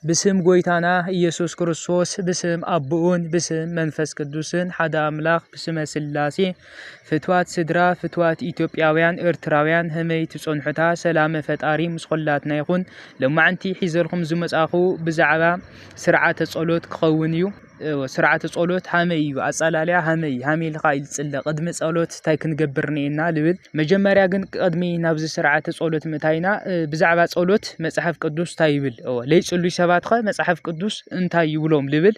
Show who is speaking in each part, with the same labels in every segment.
Speaker 1: بسم قويتانا يسوع كريستوس بسم أبوون بسم منفس قدوسن حدا أملاخ بسم سلاسي فتوات سدرا فتوات إثيوبياويان إرتراويان همي تسون حتا سلام فتاري مسخلاتنا يخون لما عنتي حيزركم زمز أخو بزعبا سرعة الصلوت كخونيو سرعة الصلوت همي أسأل عليها همي القائل تسأل قدم الصلوت تايكن جبرنينا لبل مجمريا جن قدمي نبز سرعة الصلوت متاينا بزعبا الصلوت مصحف قدوس تايبل ليش اللي شباتخه مصحف قدوس انتاي يبلوم لبل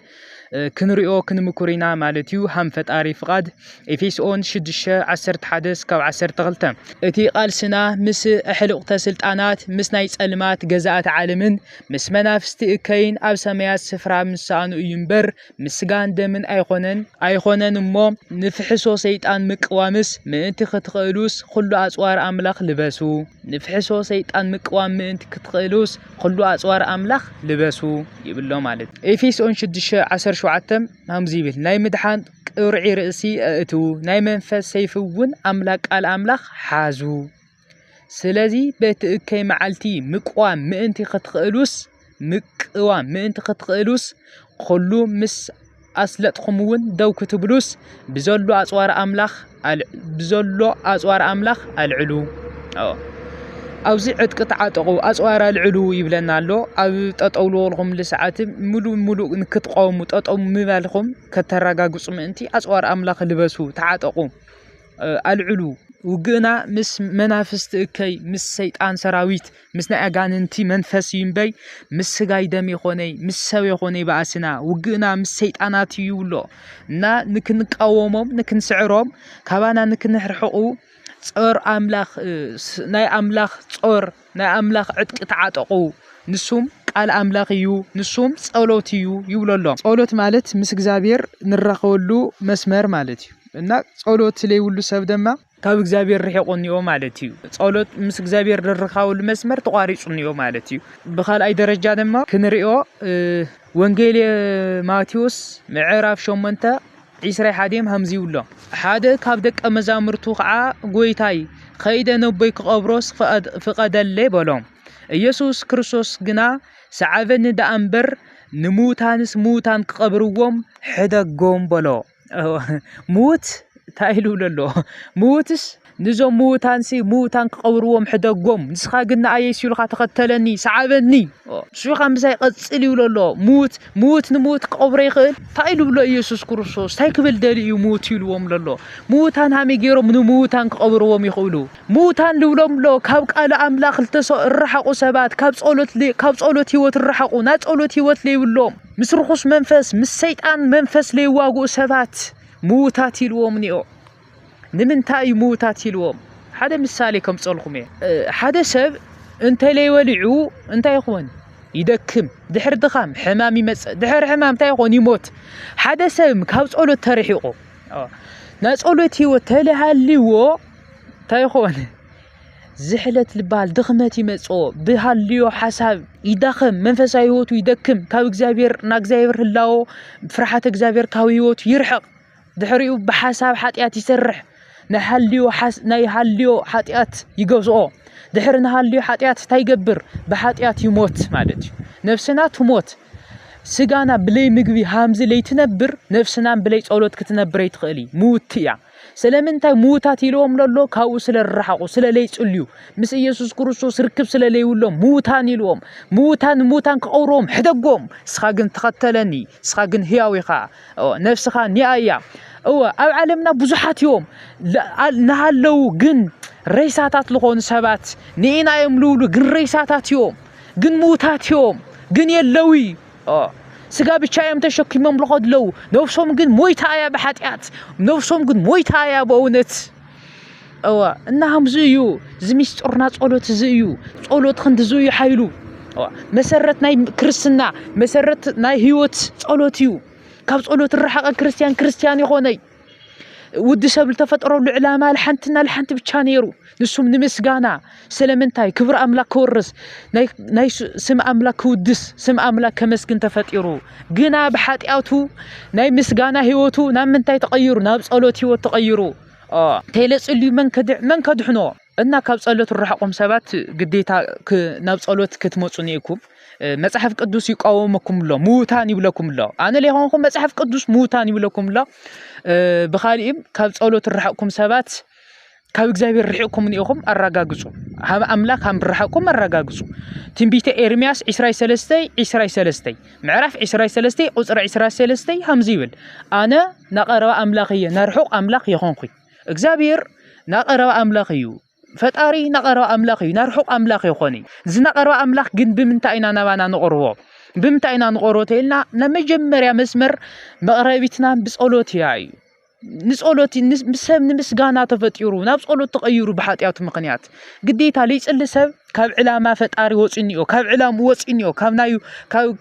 Speaker 1: كنريو كنمكورينا مالتيو هم فتاري فقاد إفيسون شدشة 11 كاو 12 اتي قال سنا مس احلق تسلطانات مس ناي صلمات جزاءات عالمن مس منافست كاين اب سميات سفرا مسانو ينبر مسغان دمن ايخونن مو نفحسو سيطان مقوامس مانت ختخلوس كل اصوار املاخ لبسو نفحسو سيطان مقوام مانت ختخلوس كل اصوار املاخ لبسو يبلو مالت إفيسون شدشة 17 همزي بل ناي مدحان قرعي رأسي اتو ناي منفس سيفون املاك الاملاخ حازو سلازي بتأكي معالتي مقوام مانتي ختخلوس مقوام مانتي ختخلوس كلو مس أسلت خمون دو كتبلوس بزولو أصوار أملاخ العلو أوزي عد قطعاتقو أصوار العلو يبلنا له أو تطولو لهم لساعات ملو نكتقومو تطوم مبالخم كتراغاغص منتي أصوار أملاخ لبسو تعاتقو العلو وقنا مس منافست كي مس سيطان سراويت مس نأغاننتي منفس ينبي مس سغاي دمي خوني مس سوي خوني باسنا وقنا مس سيطانات يولو نا نكن قاوموم نكن سعروم كابانا نكن حرحقو صور أملاخ ناي أملاخ صور ناي أملاخ عدك تعاتقو نسوم قال أملاخ يو نسوم صولوت يو يولولو صولوت مالت مس እግዚአብሔር نرخولو مسمر مالتي እና صولوت لي يولو سب دما ካብ እግዚአብሔር رحقونيو مالتي صولوت مس እግዚአብሔር نرخاول مسمر تقاريصونيو مالتي بخالأي درجة دما كنريو ወንጌል ማቴዎስ ምዕራፍ 8 عسري حديم همزي ولا حدا كابدك مزامرتو خا غويتاي خيده نبي قبروس فقد اللي بلوم يسوع كريستوس جنا سعبن دا امبر نموتانس موتان قبروم حدقوم بلو موت تايلو للو موتس نزو موتانسي موتان قبروم حدقوم نسخا قلنا ايسيو لخا تختلني سعبني شو خمساي قصلي للو موت نموت قبري خيل تايلو لا يسوع كريستوس تايكبل دالي يموت يلوم للو موتان هامي غيروم نموتان قبروم يخولو موتان لولوم لو كاب قال املاخ التسو الرحقو سبات كاب صولوت هيوت الرحقو نا صولوت هيوت لي ولوم مسرخوس منفس مس سيطان منفس لي واغو سبات موتات يلوم نيو نمنتاي موتات يلوم حدا مثالي كم صلخمي حدا سب انت لي ولعو انت يخون يدكم دحر دخام حمامي مص دحر حمام تا يخون يموت حدا سب كاب صولوت ترحيقو نا صولوت هيوت تلهاليو تا يخون زحلت البال دخمتي مصو بهاليو حساب يدخم منفساي هيوتو يدكم كاب እግዚአብሔር نا እግዚአብሔር هلاو فرحات እግዚአብሔር كاو هيوتو يرحق دحريو بحساب حطيات يسرح نحليو حطيات يغوزو دحر نحليو حطيات تايغبر بحطيات يموت مالتي نفسنا تموت سغانا بلاي مغبي حمز لي تنبر نفسنا بلاي صولوت كتنبري تخلي موتيا سلامنتاي موتات يلوم لولو كاو سلرحقو سللي صليو مس يسوع كريستوس ركب سللي يولوم موتان يلوم موتان كقوروم حدقوم سخاغن تختلني سخاغن هياويخا نفسخا نيايا او عالمنا بزحات يوم نهالو جن ريساتات لخون سبات نينا يملولو جن ريساتات يوم جن موتات يوم جن يلوي سغا بچايم تشكيمم لخد لو نفسهم جن مويتايا بحاتيات نفسهم جن مويتايا بونت او انهم زيو زميسطرنا صولوت زيو صولوت خند زيو حيلو مسرت ناي كريستنا مسرت ناي هيوت صولوتيو كاب صولوت الرحقه كريستيان يخوني ود سبل تفطروا العلامه الحنت بچا نيرو نسوم نمسغانا سلامنتاي كبر املاك كورس ناي سم املاك ودس سم املاك كمسكن تفطيرو غنا بحاطياتو ناي مسغانا هيوتو نامنتاي تقيرو ناب صولوت هيوت تقيرو تيلصلي من كدحنو እና ካብ ጸሎት الرحقم سبات ግዴታ ናብ ጸሎት ክትመጹ ነይኩም መጽሐፍ ቅዱስ ይቃወመኩም ሎ ሙታን ይብለኩም ሎ ኣነ ለይኾንኩም መጽሐፍ ቅዱስ ሙታን ይብለኩም ሎ ብኻሊእም ካብ ጸሎት ርሐቅኩም ሰባት ካብ እግዚአብሔር ርሕቅኩም ንኢኹም ኣረጋግጹ ሃብ ኣምላኽ ሃም ርሐቅኩም ኣረጋግጹ ትንቢተ ኤርምያስ 23 ምዕራፍ 23 ቁጽሪ 23 ሃምዚ ይብል ኣነ ናቀረባ ኣምላኽ እየ ናርሑቅ ኣምላኽ ይኾንኩ እግዚአብሔር ናቀረባ ኣምላኽ እዩ ፈጣሪ ናቀረባ ኣምላኽ እዩ ናርሑቅ ኣምላኽ ይኾኒ ዝናቀረባ ኣምላኽ ግን ብምንታይ ኢና ናባና ንቆርቦ ብምንታይ ኢና ንቆርቦ ተይልና ንመጀመርያ መስመር መቅረቢትና ብጸሎት እዩ ንጸሎት ሰብ ንምስጋና ተፈጢሩ ናብ ጸሎት ተቀይሩ በኃጢያቱ ምክንያት ግዴታ ለይጽሊ ሰብ ካብ ዕላማ ፈጣሪ ወጽኒዮ ካብ ዕላማ ወጽኒዮ ካብ ናዩ ካብ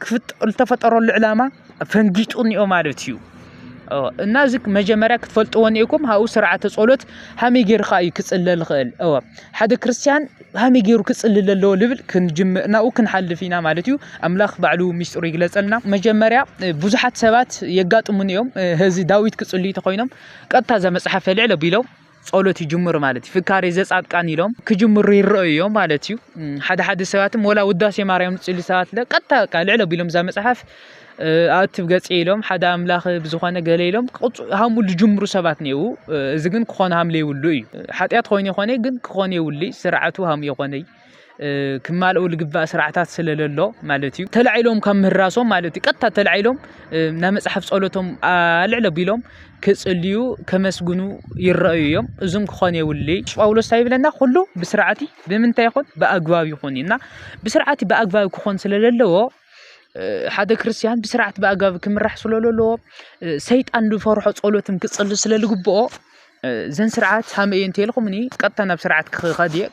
Speaker 1: ተፈጠረሉ ዕላማ ፈንጊጡኒዮ ማለት እዩ እና ዝክ መጀመርያ ክትፈልጥዎ ነይኩም ሃው ስርዓተ ጸሎት ሃመይ ጌርካ እዩ ክጽልል ኽእል ሓደ ክርስቲያን ሃመይ ጌሩ ክጽልል ኣለዎ ልብል ክንጅምዕናኡ ክንሓልፊና ማለት እዩ ኣምላኽ ባዕሉ ሚስጥሩ ይግለጸልና መጀመርያ ብዙሓት ሰባት የጋጥሙን እዮም ህዚ ዳዊት ክጽልይ ተኾይኖም ቀጥታ ዘመጽሐፈ ልዕለ ቢሎም ጸሎት ይጅምር ማለት እዩ ፍካሬ ዘጻድቃን ኢሎም ክጅምሩ ይረአዮም ማለት እዩ ሓደ ሰባትም ወላ ውዳሴ ማርያም ጽልይ ሰባት ቀጥታ ልዕለ ቢሎም ዘመጽሐፍ ኣትብ ገጽ ኢሎም ሓደ ኣምላኽ ብዝኾነ ገለ ኢሎም ሃሙ ልጅምሩ ሰባት ነይው እዚ ግን ክኾነ ሃም ለይውሉ እዩ ሓጢያት ኮይኑ ይኾነ ግን ክኾነ ይውሉ ስርዓቱ ሃም ይኾነ ክማልኡ ልግባእ ስርዓታት ስለለሎ ማለት እዩ ተላዒሎም ከም ምህራሶም ማለት እዩ ቀጥታ ተላዒሎም ናብ መጽሐፍ ጸሎቶም ልዕለ ቢሎም ክጽልዩ ከመስግኑ ይረአዩ እዮም እዞም ክኾነ ይውሉ ጳውሎስ ታይብለና ኩሉ ብስርዓቲ ብምንታይ ይኾን በአግባብ ይኾንና ብስርዓቲ በአግባብ ክኾን ስለለለዎ ሓደ ክርስቲያን ብስርዓት በአግባብ ክምራሕ ስለለለዎ ሰይጣን ዝፈርሖ ጸሎትም ክጽል ስለልግብኦ ዘን ስርዓት ሃመየን ተልኹምኒ ቀጥታ ናብ ስርዓት ክኸድየ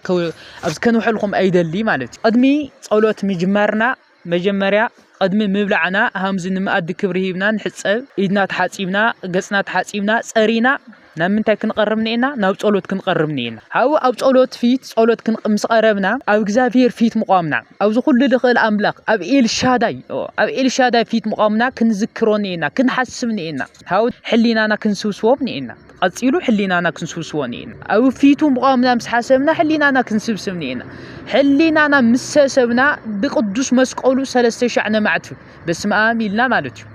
Speaker 1: ኣብዝ ከንውሕልኩም ኣይደሊ ማለት እዩ ቅድሚ ጸሎት ምጅማርና መጀመርያ ቅድሚ ምብላዕና ሃምዚ ንምኣዲ ክብሪ ሂብና ንሕጸብ ኢድና ተሓጺብና ገጽና ተሓጺብና ጸሪና ናብ ምንታይ ክንቀርብ ነይና ናብ ጸሎት ክንቀርብ ነይና ሃው ኣብ ጸሎት ፊት ጸሎት ክንምስ ቀረብና ኣብ እግዚአብሔር ፊት መቋምና ኣብ ዝኹሉ ልኽእል ኣምላኽ ኣብ ኤልሻዳይ ፊት መቋምና ክንዝክሮ ነይና ክንሓስብ ነይና ሃው ሕሊናና ክንስብስቦም ነይና ቀጺሉ ሕሊናና ክንስብስቦ ነይና ኣብ ፊቱ መቋምና ምስ ሓሰብና ሕሊናና ክንስብስብ ነይና ሕሊናና ምሰሰብና ብቅዱስ መስቀሉ 3000 ነማዕት በስመ አብ ኢልና ማለት እዩ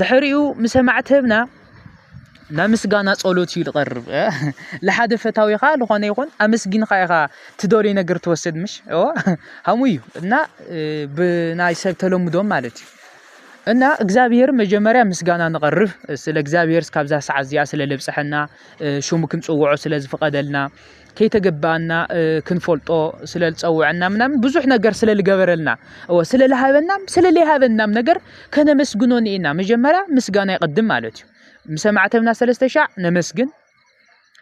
Speaker 1: ድሕሪኡ ምሰማዕተብና ናምስጋና ጸሎት ይልቀርብ ለሓደ ፈታዊኻ ለኾነ ይኹን ኣመስጊንኻ ኢኻ ትደልይ ነገር ተወስድ ምሽ ሃሙ እዩ እና ብናይ ሰብ ተለምዶም ማለት እዩ እና እግዚአብሔር መጀመርያ ምስጋና ንቀርብ ስለ እግዚአብሔር ካብዛ ሰዓት እዚኣ ስለ ለብጽሐና ሹሙ ክንጽውዖ ስለ ዝፈቀደልና ከይተገባና ክንፈልጦ ስለ ልጸውዐና ምናምን ብዙሕ ነገር ስለ ልገበረልና ስለ ለሃበናም ነገር ከነመስግኖ ነይና መጀመርያ ምስጋና ይቀድም ማለት እዩ مسمعتنا 3000 نمسجن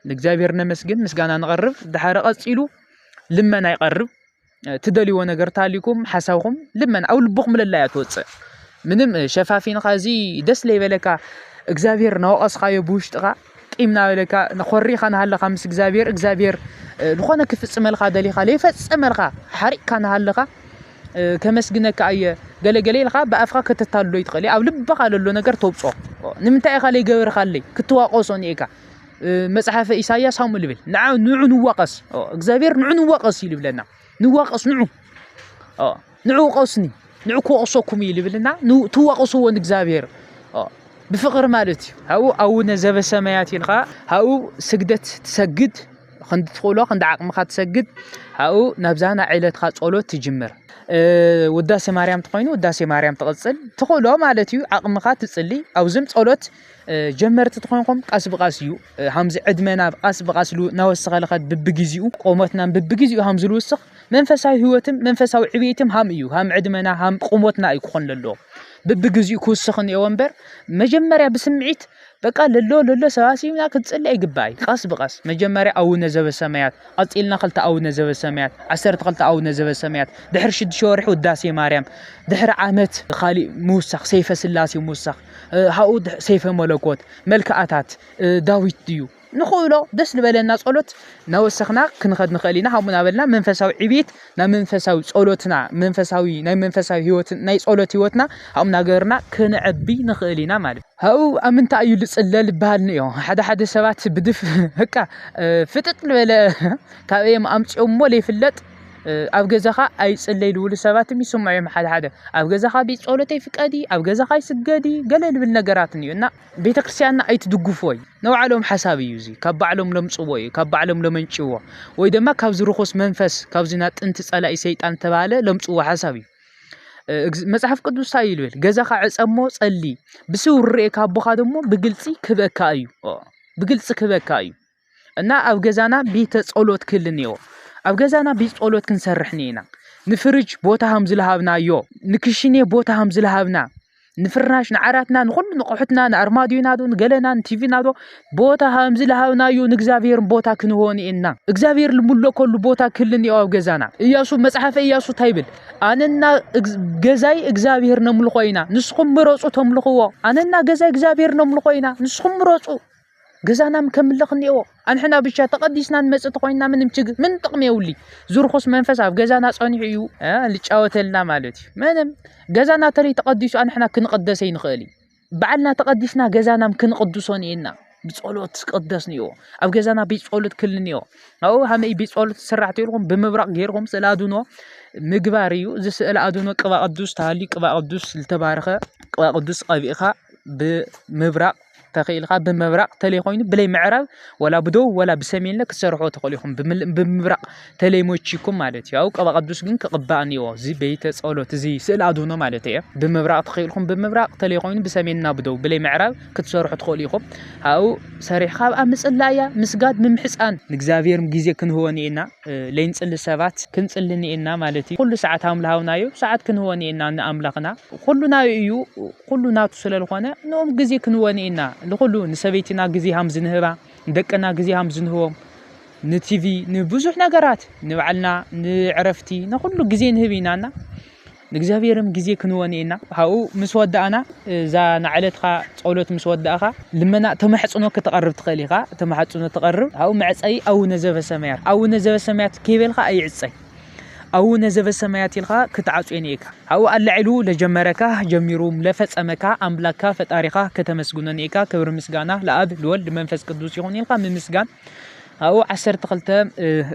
Speaker 1: لإግዚአብሔር نمسجن مسجانا نقرب دحرق قصيلو لمنا يقرب تدليو ነገር ታሊኩም حسابكم لمن او لبخم لله يتوصى ምንም ሸፋፊን ኻዚ ደስ ለይበለካ እግዚአብሔር ናወቀስኻዮ ብውሽጥኻ ቂምና በለካ ነኾሪኻ ናሃለኻ ምስ እግዚአብሔር ዝኾነ ክፍጽመልኻ ደሊኻ ለይፈጽመልኻ ሓሪቕካ ናሃለኻ ከመስግነካ ኣየ ገለገለ ኢልኻ በኣፍኻ ከተታሎ ይትኸሊ ኣብ ልብኻ ለሎ ነገር ተውጾ ንምንታይ ኢኻ ለይገበርኻለይ ክትዋቆሶ ኒካ መጽሐፈ ኢሳይያስ ሃሙ ልብል ንዑ ንዋቀስ እግዚአብሔር ንዑ ንዋቀስ ይልብለና ንዋቀስ ንዑ ቆስኒ ንዑ ክወቅሶኩም ይልብለና ትዋቀስዎ ንእግዚአብሔር بفقر مالتي هاو أو نزب السمايات يلقى هاو سجدت تسجد خند تقوله خند عقم خد تسجد هاو نبزانا عيلة خد قولو تجمر وداس مريم تقينو وداس مريم تغسل تقوله مالتي عقم خد تصلي أو زمت قولت جمرت تقينكم قاس بقاسيو همز عدمنا قاس بقاسلو نوسخ لخد ببجيزيو قومتنا ببجيزيو همز الوسخ منفساዊ ህይወትም መንፈሳዊ ዕቤትም ሃም እዩ ሃም ዕድመና ሃም ቁሞትና ይኮን ለሎ በብግዚኡ ኩስኽን የወንበር መጀመሪያ በስምዒት በቃ ለሎ ሰባሲና ክትጽልይ ይግባይ ቃስ በቃስ መጀመሪያ አውነ ዘበሰማያት አጽልና خلተ አውነ ዘበሰማያት 12 አውነ ዘበሰማያት ድሕር 6 ወርሕ ውዳሴ ማርያም ድሕር ዓመት ኻሊ ሙሳኽ ሰይፈ ስላሴ ሙሳኽ ሃኡ ሰይፈ መለኮት መልካአታት ዳዊት ድዩ نخوله دس لبلنا صلوت نوسخنا كنخد نخلينا همنا بلنا منفساوي عبيت نا منفساوي صلوتنا منفساوي هيوت ناي صلوت هيوتنا همنا غيرنا كنعبي نخلينا مالك هاو امنت ايو لصلل بالنيو حدا سبات بدف هكا فتت لبل كايم امصو مول يفلط ኣብ ገዛኻ ኣይጽለይ ልብሉ ሰባትም ይስምዑ እዮም ሓደ ኣብ ገዛኻ ቤት ጸሎተይ ፍቀዲ ኣብ ገዛኻ ይስገዲ ገለ ልብል ነገራት እዩ እና ቤተክርስትያንና ኣይትድግፍዎይ ነውዓሎም ሓሳብ እዩ እዚ ካብ ባዕሎም ለምጽዎ እዩ ካብ ባዕሎም ለመንጭዎ ወይ ድማ ካብ ዝርኹስ መንፈስ ካብ ዝና ጥንቲ ጸላኢ ሰይጣን ተባለ ለምጽዎ ሓሳብ እዩ መጽሐፍ ቅዱስ ታይ ይብል ገዛኻ ዕጸሞ ጸሊ ብስውር ርኤካ ኣቦኻ ደሞ ብግልጺ ክበካ እዩ ብግልጺ ክበካ እዩ እና ኣብ ገዛና ቤተ ጸሎት ክልንዮ ኣብ ገዛና ቤት ጸሎት ክንሰርሕ ኒና ንፍርጅ ቦታ ሃም ዝለሃብናዮ ንክሽኔ ቦታ ሃም ዝለሃብና ንፍርናሽ ንዓራትና ንኹሉ ንቑሕትና ንኣርማድዮና ዶ ንገለና ንቲቪና ዶ ቦታ ሃም ዝለሃብናዮ ንእግዚአብሔር ቦታ ክንሆንኢና እግዚአብሔር ልሙሎ ኮሉ ቦታ ክልንዮ ኣብ ገዛና ኢያሱ መጽሐፈ ኢያሱ ታይብል ኣነና ገዛይ እግዚአብሔር ነምልኾይና ንስኹም ምረጹ ተምልኽዎ ኣነና ገዛይ እግዚአብሔር ነምልኾይና ንስኹም ምረጹ ገዛናም ከምልኽኒዎ አንሕና ብቻ ተቀዲስና ንመጽእ ተኾይና ምንም ችግር ምን ጥቅም የውሊ ዙርኹስ መንፈስ ኣብ ገዛና ጸኒሑ እዩ ልጫወተልና ማለት እዩ ምንም ገዛና ተሪ ተቀዲሱ አንሕና ክንቀደሰ ይንኽእል በዓልና ተቀዲስና ገዛናም ክንቅዱሶን ኢና ብጸሎት ቅደስኒዎ ኣብ ገዛና ብጸሎት ክልኒዎ ኣው ሃመይ ብጸሎት ስራሕት ይልኩም ብምብራቅ ገይርኩም ስላዱኖ ምግባር እዩ ዝስእል አዱኖ ቅባ ቅዱስ ታሊ ቅባ ቅዱስ ዝተባረኸ ቅባ ቅዱስ ቀቢእኻ ብምብራቅ ተኺልኻ ብምብራቅ ተለይ ኮይኑ ብለይ ምዕራብ ወላ ብዶ ወላ ብሰሜን ክሰርሖ ተኸሊኹም ብምብራቅ ተለይ ሞቺኩም ማለት እዩ አው ቅባ ቅዱስ ግን ክቅባእኒዎ እዚ ቤተ ጸሎት እዚ ስእል አዱኖ ማለት እዩ ብምብራቅ ተኺልኩም ብምብራቅ ተለይ ኮይኑ ብሰሜንና ብዶ ብለይ ምዕራብ ክትሰርሑ ተኸሊኹም አው ሰሪሕኻ ኣብ ምጽላያ ምስጋድ ምምሕፃን ንእግዚአብሔር ግዜ ክንህወኒና ለይንጽል ሰባት ክንጽልኒና ማለት እዩ ኩሉ ሰዓት አምላውናዮ ሰዓት ክንህወኒና ንኣምላኽና ኩሉና እዩ ኩሉናቱ ስለልኾነ ኖም ግዜ ክንህወኒና ለኹሉ ንሰበይቲና ግዜ ሃም ዝንህባ ደቀና ግዜ ሃም ዝንህቦም ንቲቪ ንብዙሕ ነገራት ንባዕልና ንዕረፍቲ ንኹሉ ግዜ ንህቢናና ንእግዚአብሔርም ግዜ ክንወኒና ሃኡ ምስ ወዳእና ዛ ናዕለትኻ ጸሎት ምስ ወዳእኻ ልመና ተማሕጽኖ ከተቀርብ ትኸሊኻ ተማሕጽኖ ተቀርብ ሃኡ መዕጸይ ኣውነ ዘበሰማያት ከይበልኻ ኣይዕጸይ ኣውነ ዘበሰማያት ኢልኻ ክትዓጽየኒካ ሃኡ አልዕሉ ለጀመረካ ጀሚሩም ለፈጸመካ አምላካ ፈጣሪኻ ከተመስግኖኒካ ክብር ምስጋና ለአብ ለወልድ መንፈስ ቅዱስ ይሁን ኢልኻ ምምስጋን ሃኡ 12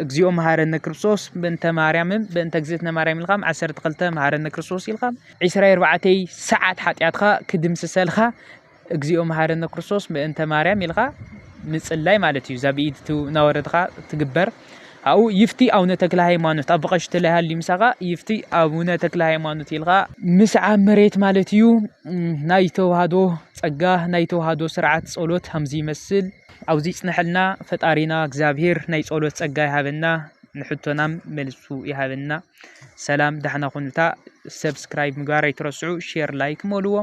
Speaker 1: እግዚኦ መሐረነ ክርስቶስ በእንተ ማርያም በእንተ እግዝእትነ ማርያም ኢልኻ 12 መሐረነ ክርስቶስ ኢልኻ 24 ሰዓት ኃጢአትኻ ክድምስሰልኻ እግዚኦ መሐረነ ክርስቶስ በእንተ ማርያም ኢልኻ ምጽላይ ማለት እዩ ዛብኢት ናወረድኻ ትግበር አው ይፍቲ አቡነ ተክለ ሃይማኖት አብቀሽ ተለሃል ሊምሳጋ ይፍቲ አቡነ ተክለ ሃይማኖት ይልጋ ምስዓ መሬት ማለት እዩ ናይ ተዋህዶ ጸጋ ናይ ተዋህዶ ስርዓት ጸሎት hamzi ይመስል አውዚ ጽነሐልና ፈጣሪና እግዚአብሔር ናይ ጸሎት ጸጋ ይሃበና ንሕቶናም መልሱ ይሃበና ሰላም ደህና ኩኑታ ሰብስክራይብ ምግባር አይትረስዑ ሼር ላይክ ሞልዎ